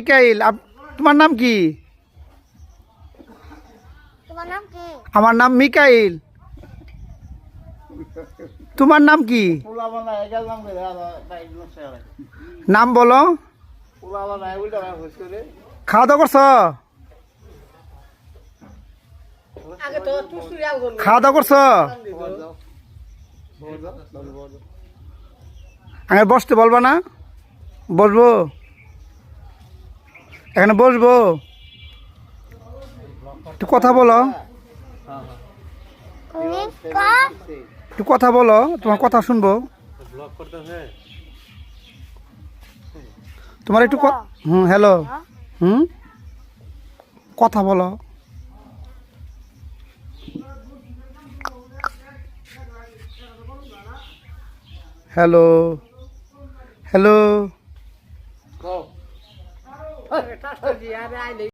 মিকাইল। তোমার নাম কি? আমার নাম মিকাইল। তোমার নাম কি? নাম বলো। খাওয়া দাওয়া করছো? খাওয়া দাওয়া করছো? আগে বসতে বলবা না? বসবো? এখানে বসবো? একটু কথা বলো। একটু কথা বলো, তোমার কথা শুনবো। তোমার একটু হ্যালো। কথা বলো। Hello hello.